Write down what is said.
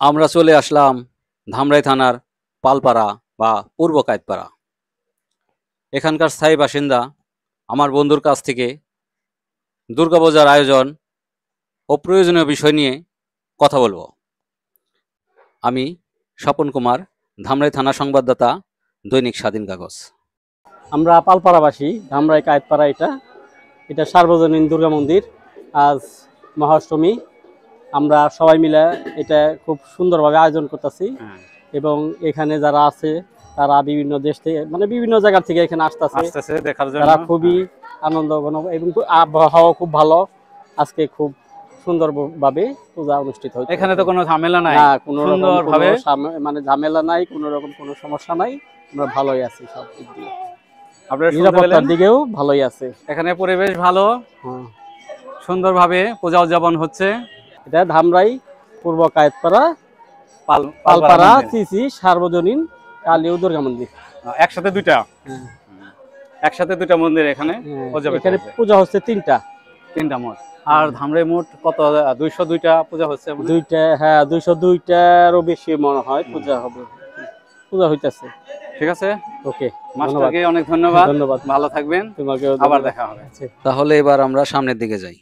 আমরা চলে আসলাম ধামরাই থানার পালপাড়া বা পূর্ব কায়েতপাড়া। এখানকার স্থায়ী বাসিন্দা আমার বন্ধুর কাছ থেকে দুর্গাপূজার আয়োজন ও প্রয়োজনীয় বিষয় নিয়ে কথা বলবো। আমি স্বপন কুমার, ধামরাই থানা সংবাদদাতা, দৈনিক স্বাধীন কাগজ। আমরা পালপাড়াবাসী, ধামরাই কায়েতপাড়া। এটা সার্বজনীন দুর্গা মন্দির। আজ মহাষ্টমী। আমরা সবাই মিলে এটা খুব সুন্দরভাবে আয়োজন করতেছি এবং এখানে যারা আছে তারা বিভিন্ন দেশ থেকে, মানে বিভিন্ন জায়গা থেকে এখানে আসতেছে দেখার জন্য। তারা খুবই আনন্দ এবং আবহাওয়া খুব ভালো। আজকে খুব সুন্দরভাবে পূজা অনুষ্ঠিত হচ্ছে। এখানে তো কোনো ঝামেলা নাই, কোনো সুন্দরভাবে, মানে ঝামেলা নাই, কোনো রকম কোনো সমস্যা নাই। আমরা ভালোই আছি সব দিক দিয়ে। আপনার নিরাপত্তার দিকেও ভালোই আছে। এখানে পরিবেশ ভালো, সুন্দরভাবে পূজা উদযাপন হচ্ছে। এটা ধামরাই পূর্ব কায়েতপাড়া পালপাড়া সিসি সার্বজনীন কালী দুর্গা মন্দির। একসাথে দুইটা মন্দির এখানে পূজা হচ্ছে তিনটা মোট। আর ধামরাই মোট কত 202টা পূজা হচ্ছে? হ্যাঁ, 202টারও বেশি মনে হয় পূজা হইতেছে। ঠিক আছে, ওকে, মাস্টারকে অনেক ধন্যবাদ। ভালো থাকবেন, তোমাকে আবার দেখা হবে। তাহলে এবার আমরা সামনের দিকে যাই।